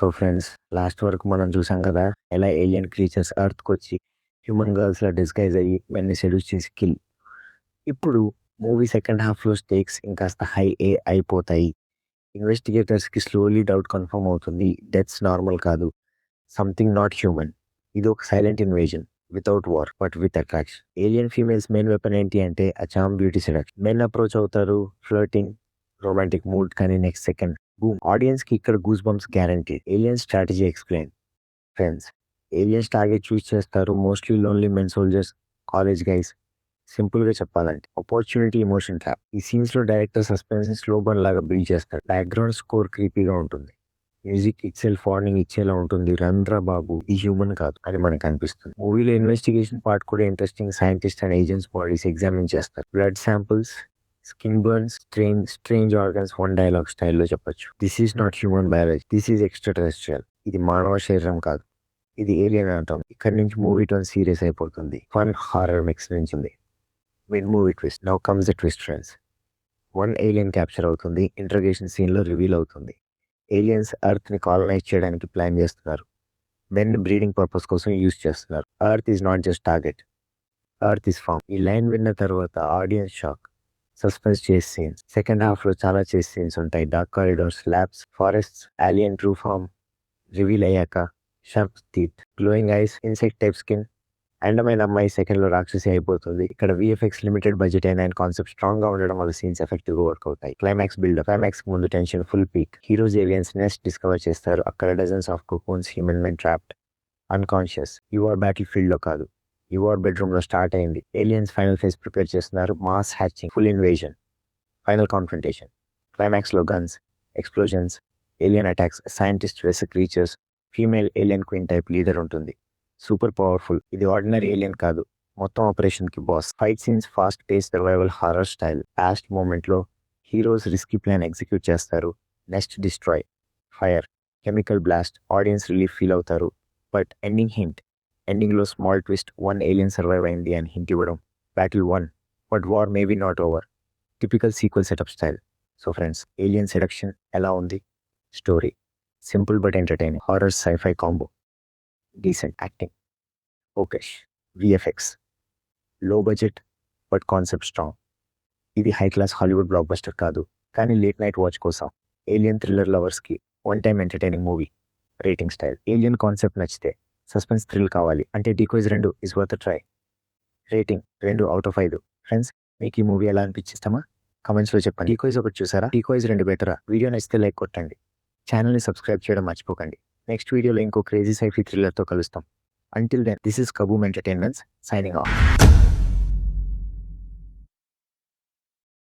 So friends, last వరకు మనం చూసాం కదా, ఎలా ఏలియన్ క్రీచర్స్ ఎర్త్‌కొచ్చి హ్యూమన్ గర్ల్స్‌లా డిస్‌గైజ్ అయ్యి వీళ్ళని సెడ్యూస్ చేసి కిల్. ఇప్పుడు మూవీ సెకండ్ హాఫ్‌లో స్టేక్స్ ఇంకాస్త హై అయిపోతాయి. ఇన్వెస్టిగేటర్స్‌కి స్లోలీ డౌట్ కన్ఫర్మ్ అవుతుంది. డెత్స్ నార్మల్ కాదు. Something not human. ఇది ఒక silent invasion. Without war but with attraction. Alien females main weapon ఏంటి అంటే ఆ charm beauty seduction. Men approach అవుతారు, ఫ్లర్టింగ్, రొమాంటిక్ మూడ్, కానీ నెక్స్ట్ సెకండ్ బూమ్. ఆడియన్స్ కి ఇక్కడ goose bumps guarantee. Alien strategy explain. Friends, aliens target choose చేస్తారు mostly lonely men soldiers, college guys. Simple గా చెప్పాలంటే ఆపర్చునిటీ ఎమోషన్ ట్రాప్. ఈ scenes లో director suspense slow burn లాగా build చేస్తారు. బ్యాక్గ్రౌండ్ స్కోర్ క్రీపీగా ఉంటుంది. మ్యూజిక్ ఇట్సెల్ఫ్ వార్నింగ్ ఇచ్చేలా ఉంటుంది. రండ్రా బాబు, ఈ హ్యూమన్ కాదు అని మనకు అనిపిస్తుంది. మూవీలో ఇన్వెస్టిగేషన్ పార్ట్ కూడా interesting. Scientist and agents bodies examine చేస్తారు. Blood samples, skin burns, strange organs. One dialogue స్టైల్లో చెప్పొచ్చు, this is not human biology, this is extraterrestrial. ఇది మానవ శరీరం కాదు, ఇది ఏలియన్ అంటాం. ఇక్కడ నుంచి మూవీ టోన్ సీరియస్ అయిపోతుంది. ఫన్ హారర్ మిక్స్ నుంచి ఉంది. Mid movie twist. Now comes the twist friends. One alien capture అవుతుంది. ఇంట్రగేషన్ సీన్ లో రివీల్ అవుతుంది ఏలియన్స్ ఎర్త్ ని కాలనైజ్ చేయడానికి ప్లాన్ చేస్తున్నారు. మెన్ బ్రీడింగ్ పర్పస్ కోసం యూజ్ చేస్తున్నారు. Earth is not just target, earth is farm. ఈ లైన్ విన్న తర్వాత audience shock. Suspense chase scenes. Second half లో చాలా చేస్ సీన్స్ ఉంటాయి. Dark corridors, labs, forests, alien true form reveal అయ్యాక, sharp teeth, glowing eyes, insect type skin. అందమైన అమ్మాయి second లో రాక్షసి అయిపోతుంది. ఇక్కడ విఎఫ్ఎక్స్ లిమిటెడ్ బడ్జెట్ అయిన కాన్సెప్ట్ స్ట్రాంగ్ గా ఉండడం వల్ల సీన్స్ ఎఫెక్టివ్ గా వర్క్ అవుతాయి. Climax buildup. క్లైమాక్స్ ముందు tension full peak. Heroes aliens nest discover చేస్తారు. అక్కడ dozens of cocoons, human men trapped, unconscious. ఈ వార్ బ్యాటిల్ ఫీల్డ్ లో కాదు, ఈ వార్ బెడ్రూమ్ లో స్టార్ట్ అయింది. ఏలియన్స్ ఫైనల్ ఫేజ్ ప్రిపేర్ చేస్తున్నారు. Mass hatching, full invasion, final confrontation. Climax లో guns, explosions, alien attacks, scientist vs creatures, female alien queen type leader ఉంటుంది. Super powerful. ఇది ordinary alien కాదు, మొత్తం ఆపరేషన్ కి boss. Fight scenes fast pace, survival horror style. Last moment లో heroes risky plan execute చేస్తారు. Next destroy, fire, chemical blast. Audience relief feel అవుతారు. But ending hint. Ending లో small twist. One alien survive అయింది అని hint ఇవ్వడం. Battle won, but war maybe not over. Typical sequel setup style. So friends, alien seduction ఎలా ఉంది? Story simple but entertaining. Horror sci-fi combo. Decent acting. Okayish VFX. Low budget but concept strong. ఇది high class Hollywood blockbuster కాదు, కానీ late night watch కోసం alien thriller లవర్స్కి one time entertaining movie. Rating style. Alien concept నచ్చితే, suspense thrill కావాలి అంటే decoys 2 is worth try. Rating 2/5. Friends, మీకు ఈ మూవీ ఎలా అనిపించిస్తామా కమెంట్స్లో చెప్పండి. డీకోయిస్ ఒకటి చూసారా? డీకోయిస్ 2 బెటరా? వీడియో నచ్చితే లైక్ కొట్టండి. ఛానల్ని సబ్స్క్రైబ్ చేయడం మర్చిపోకండి. నెక్స్ట్ వీడియోలో ఇంకో క్రేజీ సైఫీ థ్రిల్లర్తో కలుస్తాం. Until then, this is Kaboom Entertainments signing off.